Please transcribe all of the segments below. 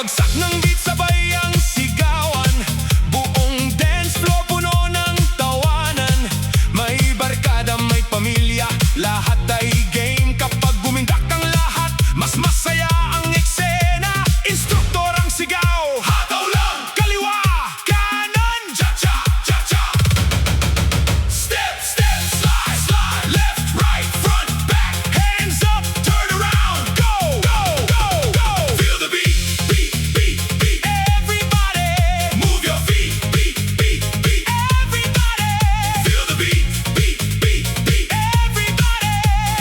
Bagsak ng beat sabay ang sigawan, buong dance floor puno ng tawanan. May barkada, may pamilya, lahat ay game. Kapag gumindak ang lahat, mas masaya ang eksena. Instruktor ang sigaw, hataw lang, kaliwa, kanan, cha-cha, cha-cha. Step, step, slide, slide, left, right, front, back, hands up, turn around, go, go, go, go. Feel the beat, beat, beat, beat. Everybody, move your feet, beat, beat, beat. Everybody, feel the beat, beat, beat, beat. Everybody,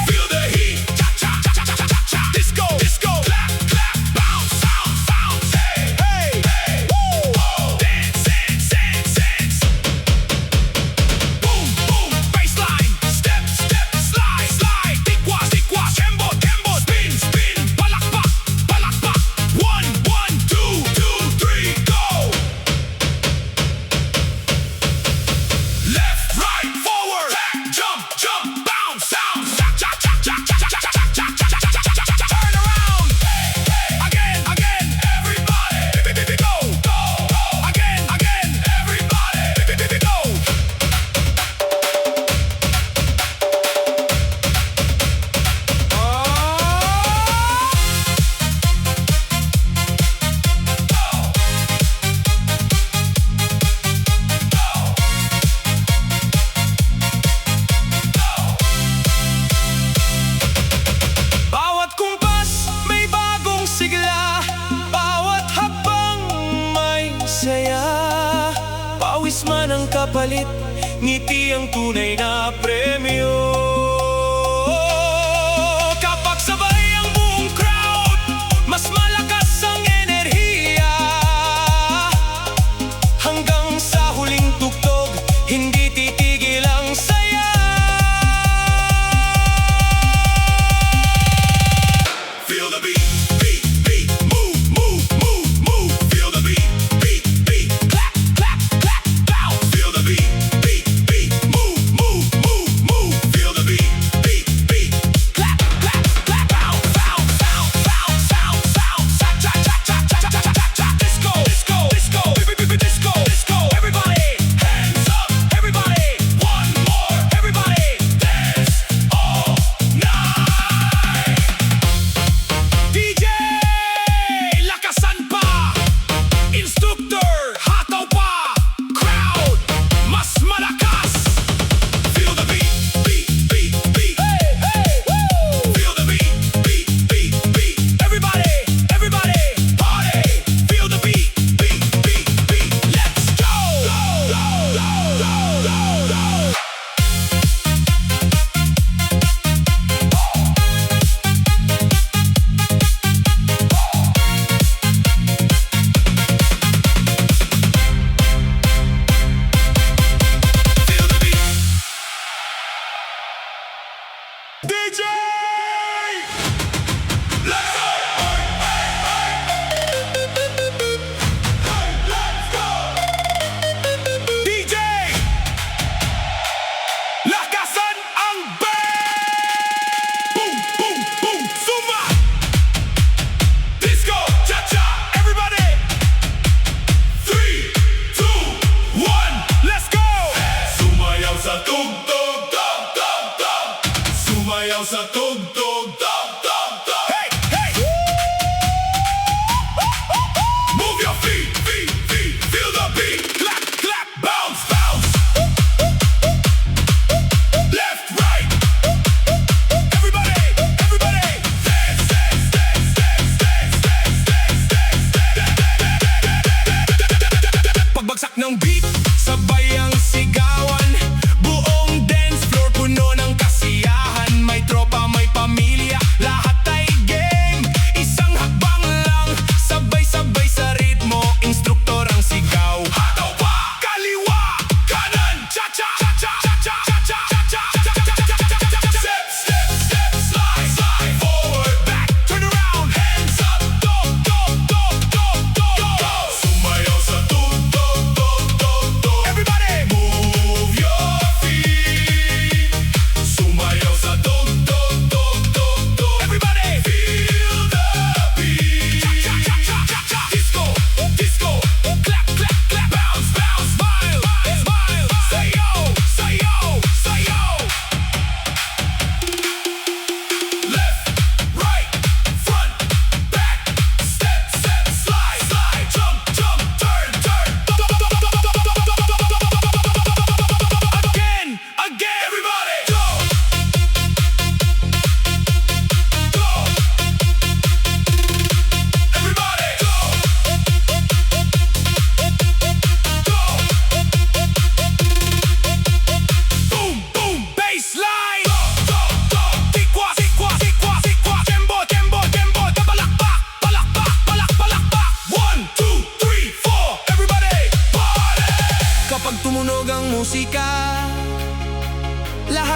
feel the heat, cha-cha, cha-cha, cha-cha. Disco, disco, clap, clap, bounce, bounce, bounce. Hey, hey, hey, woo, dance, dance, dance, dance. Boom, boom, baseline, step, step, slide, slide. Tikwas, tikwas, tembo, tembo, spin, spin. Palakpak, palakpak. 1, 1, 2, 2, 3, go. Left, right, forward, back, jump, jump, bounce, bounce. Cha cha cha cha cha cha cha cha cha cha cha cha cha cha. Turn around, again, again, everybody, go, go, go. Again, again, everybody, go. Bawat kumpas may bagong sigla, bawat habang may saya. Pawis man ang kapalit, ngiti ang tunay na premyo. Kapag sabay ang buong crowd, mas malakas ang enerhiya. Hanggang sa huling tugtog, hindi titigil ang saya. Feel the beat, beat, beat, move, move, move, move. Feel the beat, beat, beat, clap, clap, clap, bounce. Feel the beat, beat, beat, move, move, move, move. Feel the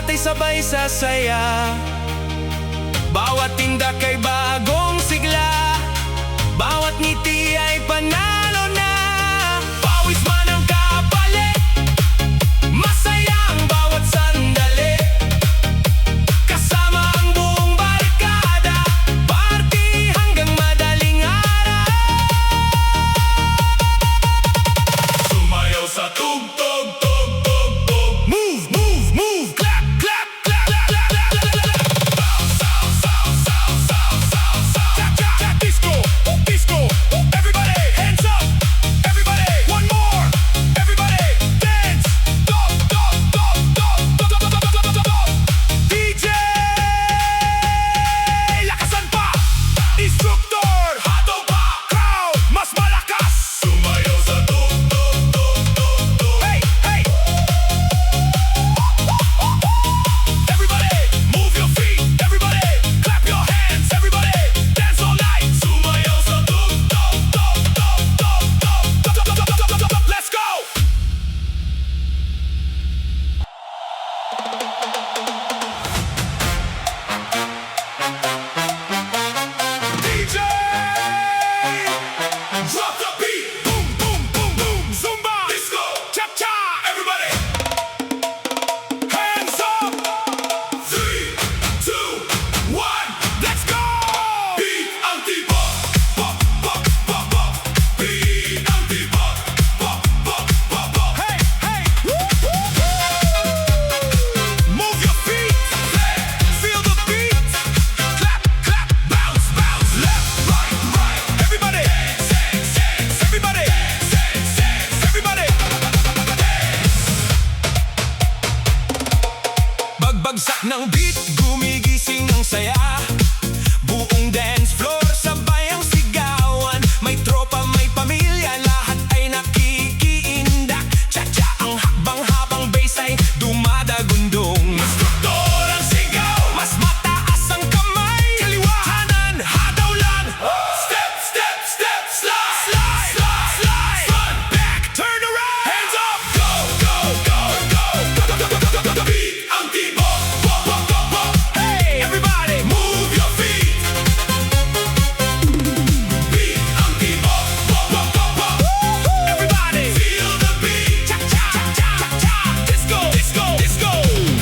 lahat ay sabay sasaya. Bawat tindak ay bagong sigla, bawat ngiti ay panalo na. Pawis man ang kapalit, masaya ang bawat sandali. Kasama ang buong barkada, party hanggang madaling araw. Sumayaw sa tugtog, tug, tug, tug. Move, move, move, clap, clap, clap, clap, clap, clap, clap. Bounce, bounce, bounce, bounce, bounce, bounce, bounce. Cha, cha, disco, disco. Everybody, hands up. Everybody, one more. Everybody, dance. Dop, dop, dop, dop, dop, dop, dop, dop, dop, dop. DJ, lakasan pa. Instructor, hatol pa. Crowd, mas malakas. Sumayaw sa tugtog, tug, tug, tug. Hey, hey. Everybody, move your feet. Everybody, clap your hands. Everybody, dance all night. Sumayaw sa tugtog, tug, tug, tug, tug, tug, tug, tug, tug, tug, tug. Let's go. DJ, drop the beat. Boom, boom, boom, boom. Zumba Disco Chacha. Everybody, hands up. 3, 2, 1. Let's go. Beat ang tibok. Pop, pop, pop, pop. Beat ang tibok. Pop, pop, pop, pop. Hey, hey. Move your feet. Feel the beat. Clap, clap, bounce, bounce. Left, right, right. Everybody, dance, dance. Everybody, dance, dance. Everybody, bagbagsak ng beat, gumigising ang saya. Buong dance floor, sabay ang sigawan. May tropa, may pamilya, lahat ay nakikiindak. Cha-cha ang hakbang habang bass ay dumadagundong. Instruktor ang sigaw, mas mataas ang kamay. Kaliwa, kanan, hadawlan. Step, step, step, slide, slide, slide, slide. Front, back, turn around. Hands up, go, go, go, go. Beat ang tibok. Pop, pop, pop, pop. Hey, everybody, move your feet. Beat ang tibok. Pop, pop, pop, pop. Everybody, feel the beat. Cha, cha, cha, cha, cha. Disco, disco, disco.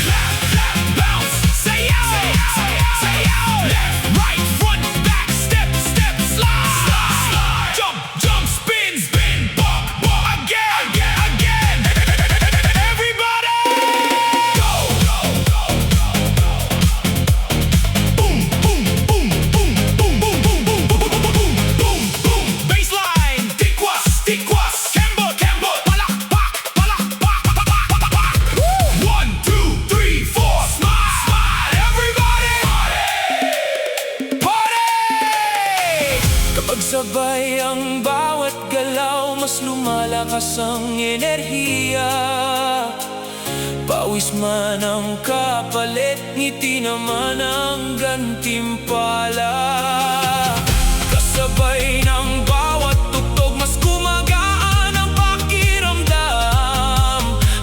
Clap, clap, bounce. Sayaw, sayaw, sayaw. Left, right, front, back. Step, step, slide, slide, slide. Jump, jump, spin, spin. Walk, walk. Again, again, again. Everybody, go, go, go, go, go. Boom, boom, boom, boom, boom, boom, boom, boom, boom, boom, boom, boom, boom. Baseline, tikwas, tikwas. Kembot, kembot. Palakpak, palakpak, palakpak. 1, 2, 3, 4. Smile, smile. Everybody, party, party. Kapag sabay ang bawat galaw, mas lumalakas ang enerhiya. Pawis man ang kapalit, ngiti naman ang gantimpala. Kasabay ng bawat tugtog, mas gumagaan ang pakiramdam.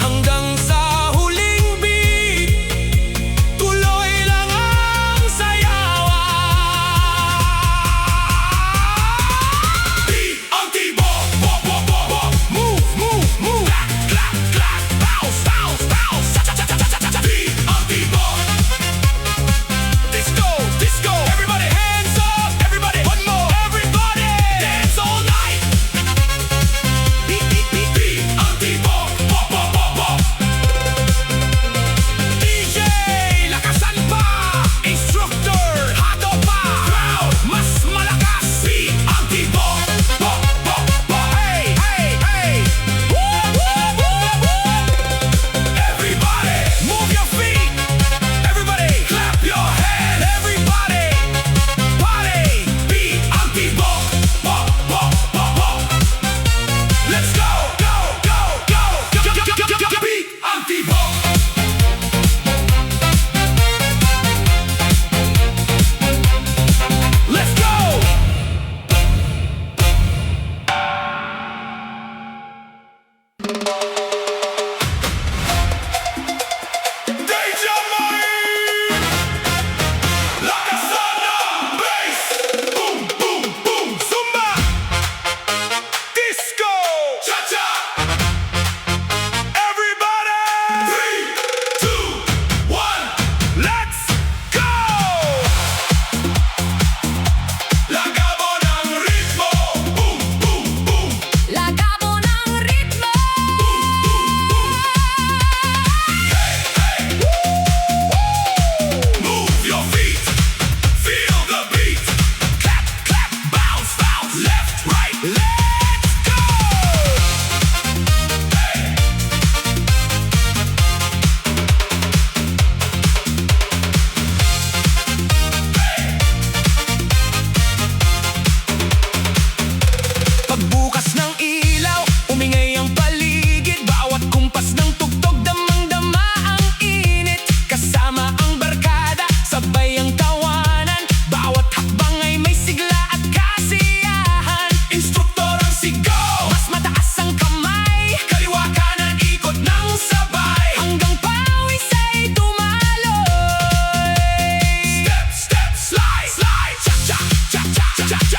Hanggang sa huling beat, tuloy lang ang sayawan. Beat ang tibok. Pop, pop, pop, pop. Move, move, move. Clap, clap, clap. Bounce, bounce, bounce. Cha, cha, cha, cha, cha, cha, cha. Beat ang tibok. Disco, disco. Everybody, hands up.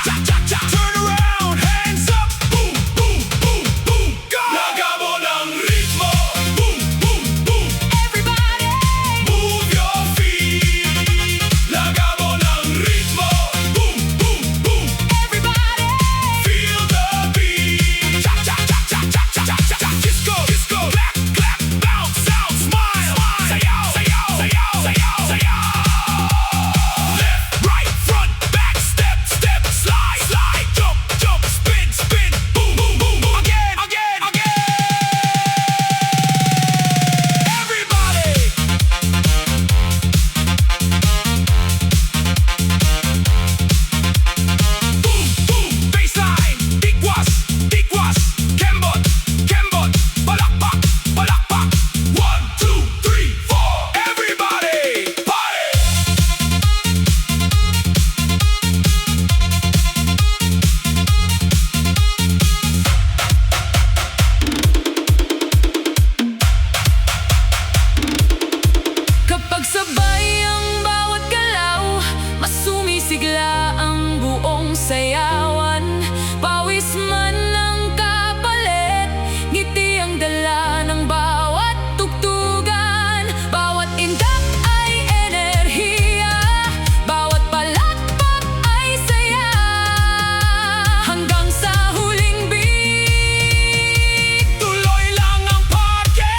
Turn around, hands up, boom, boom, boom, boom, go! Lagabo ng ritmo, boom, boom, boom. Everybody, Move your feet. Lagabo ng ritmo, boom, boom, boom. everybody, Feel the beat. Cha cha cha cha cha cha cha cha. Disco, disco, clap, clap, bounce out, smile. Sayaw, sayaw, sayaw, sayaw, sayaw. Left, right, front, back, step, step, slide, slide, jump, jump, spin, spin, boom, boom, boom, boom. Again, again, again. Everybody. Boom, boom, baseline, tikwas, tikwas, kembot, kembot, palakpak, palakpak. 1, 2, 3, 4. Everybody, party! kapag sabay ang bawat galaw, mas sumisigla ang buong sayawan. Pawis man ang kapalit, ngiti ang dala ng bawat tugtugan. Bawat indak ay enerhiya, bawat palakpak ay saya. Hanggang sa huling beat, Tuloy lang ang party!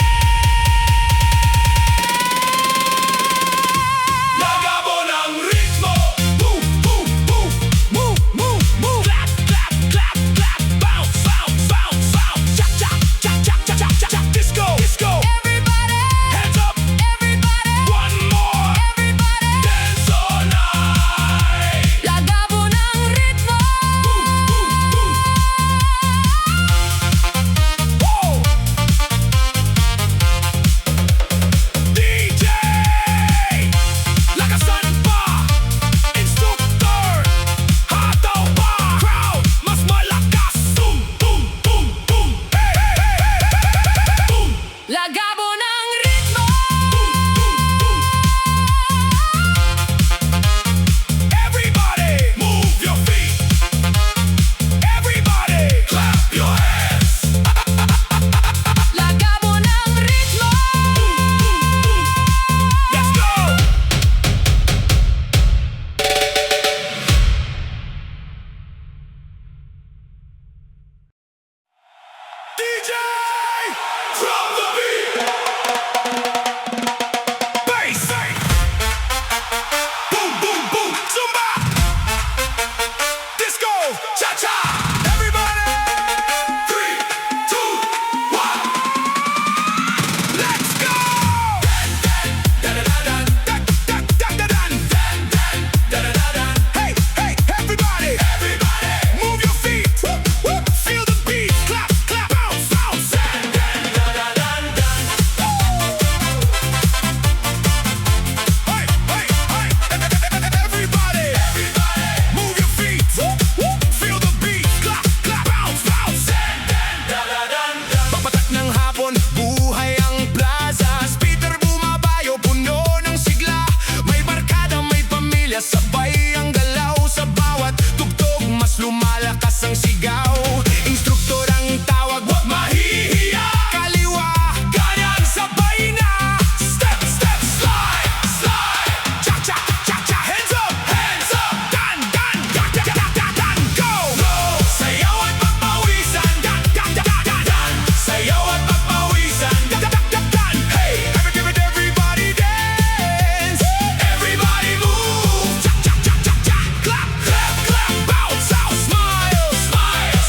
Lagabo ng ritmo, boom, boom, boom, move, move, move. Clap, clap, clap, clap, bounce, bounce, bounce, bounce. Cha cha cha cha cha cha cha cha. Disco, disco. everybody, Hands up, everybody, one more. everybody. Dance all night. Lagabo ng ritmo, Whoa! DJ! Lakasan pa! Instructor! Hataw pa! Crowd! Mas malakas! Boom! Boom! Boom! Boom! Hey! Hey! Hey! Hey! Boom! lagabo ng ritmo. Everybody, move your feet. Everybody, clap your hands. Lagabo ng ritmo. Let's go! DJ! Drum the beat! Bass! Boom, boom, boom! Zumba! Disco! Cha-cha! Everybody! 3, 2, 1. Let's go! Dan-dan-dan-dan-dan-dan. Dan-dan-dan-dan-dan. Dan-dan-dan-dan-dan. Hey, hey, everybody! Everybody! Move your feet! Whoop, whoop. Feel the beat! Clap, clap, bounce, bounce! Dan-dan-dan-dan-dan. Hey, hey, hey! Everybody! Everybody! Move your feet! Whoop, whoop. Feel the beat! Clap, clap, bounce, bounce! Dan-dan-dan-dan. Papatak ng hapon, buhay ang plaza. Speaker bumabayo, puno ng sigla. May barkada, may pamilya, sabay ang galaw. Sa bawat tugtog, mas lumalakas ang sigaw. Instruktor ang tawag, wag mahihiya. Kaliwa, kanan, sabay na. Step, step, slide, slide. Cha, cha, cha, cha. Hands up, dan, dan, dan, dan, dan, dan, dan. Go, go. Sayaw at pagpawisan. Dan, dan, dan, dan, dan. Sayaw at pagpawisan. Dan, dan, dan, dan, dan. Hey, everybody dance. Everybody move. Cha, cha, cha, cha, cha. Clap, clap, clap. Bounce out. Smile, smile,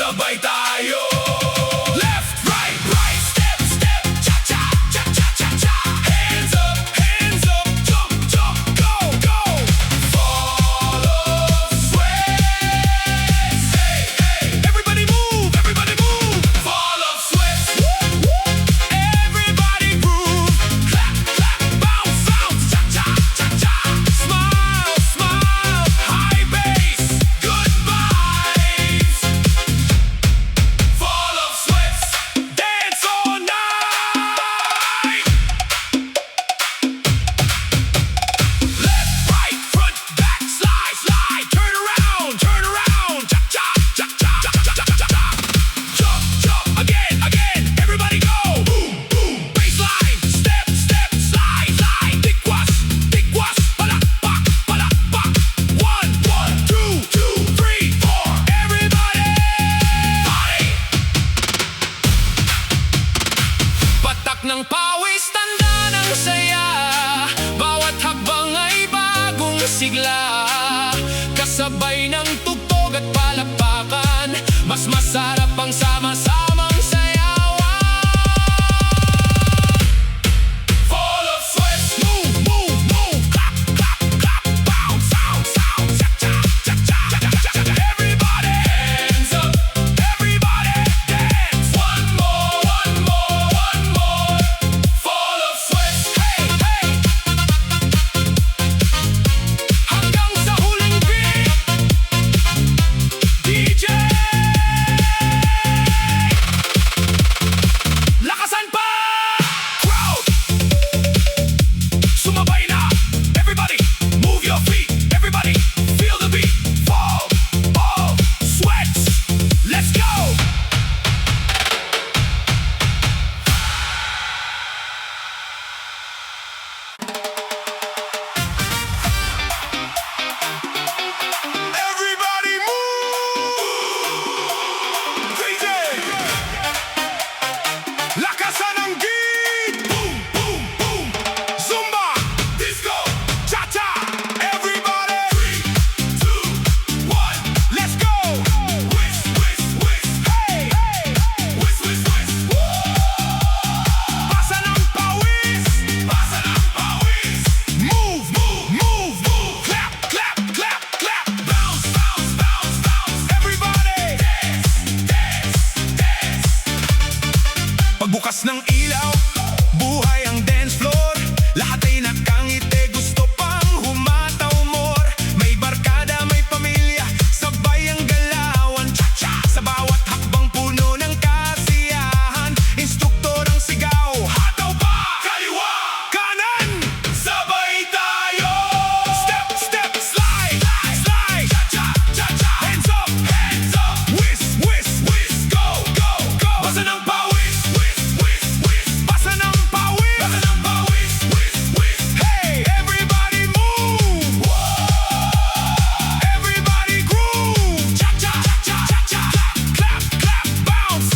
sabay tayo. Left, right, right, step, step, cha-cha, cha-cha, cha-cha. Hands up, jump, jump, go, go. Follow sweat. Hey, hey, everybody move, follow sweat. Everybody groove, clap, clap, bounce, bounce, cha-cha, cha-cha. Smile, smile, high bass, good vibes. Follow sweat, dance all night. Left, right, front, back, slide, slide. Turn around, cha-cha, cha-cha, cha-cha. Jump, jump, again, again. Everybody go. Boom, boom. Baseline, step, step, slide, slide. Tikwas, palakpak, palakpak. 1, 2, 3, 4. Everybody, party. Patak ng pawis, tanda ng saya. Bawat hakbang ay bagong sigla. Kasabay ng tugtog at palakpakan, mas masarap ang sama-samang sayawan. Follow sweat, move, move, move. Clap, clap, clap, bounce, bounce, bounce. Cha-cha, cha-cha, cha-cha. Everybody, hands up. Everybody, dance. One more, one more, one more. Follow sweat, hey, hey. Hanggang sa huling beat. DJ, lakasan pa! Crowd, sumabay na. Everybody, move your feet. Everybody, feel the beat. Fall of sweat. Let's go! Everybody move! DJ, lakasan ang beat! Boom, boom, boom! Zumba Disco Chacha! Everybody! 3, 2, 1, let's go! Whisk, whisk, whisk! Hey! Whisk, whisk, whisk! Pasa ng pawis! Pasa ng pawis! Move, move, move, move! Clap, clap, clap, clap! Bounce, bounce, bounce, bounce! Everybody! Dance, dance, dance! Pagbukas ng ilaw, buhay ang dance floor. Lahat ay nakangiti, gusto pang humataw more. May barkada, may pamilya, sabay ang galawan. Cha-cha! Sa bawat hakbang puno ng kasiyahan. Instruktor ang sigaw, hataw pa! Kaliwa! Kanan! Sabay tayo! Step, step, slide, slide! Cha-cha, cha-cha! Hands up, whisk, whisk, whisk! Go, go, go! Basa ng pawis, whisk, whisk, whisk! Basa ng pawis, whisk, whisk! Hey, everybody move! Everybody groove! Cha-cha, cha-cha, cha-cha! Clap, clap, bounce!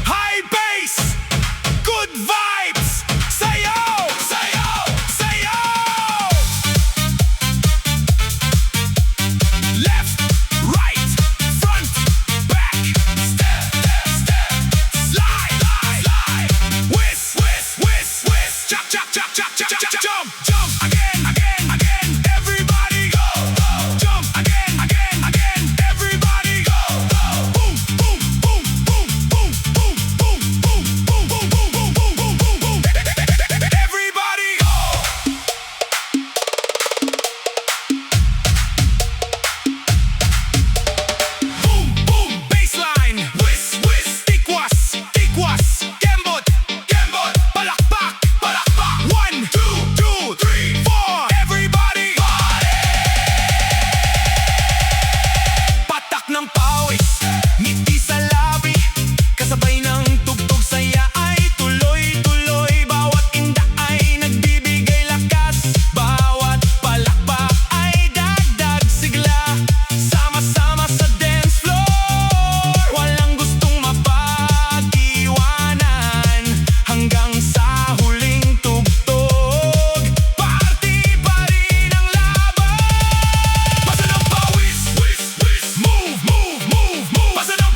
High bass! Good vibes! Sayaw! Sayaw! Sayaw! Left, right, front, back, step, step, slide, slide, whisk, whisk, whisk, whisk, chop, chop, chop, chop, chop, chop, jump, jump, again, again, again, everybody go, jump, again, again, again, everybody go, boom, boom, boom, boom, boom, boom, boom, boom, boom, boom, boom, boom, boom, boom, boom, boom, everybody go. Boom, boom, baseline. Whisk, whisk, tikwas, tikwas. Gembot, gembot. Palakpak, palakpak. 1, 2, 3, 4. Everybody party! Patak ng pawis, ngiti sa labi. Kasabay ng tugtog, saya ay tuloy-tuloy. Bawat indak ay nagbibigay lakas. Bawat palakpak ay dagdag sigla. Sama-sama sa dance floor, walang gustong mapag-iwanan. Hanggang sa huling tugtog, party pa rin ang laban. Basa ng pawis, whisk, whisk, move, move, move, move. Basa ng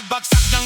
Bagsak ng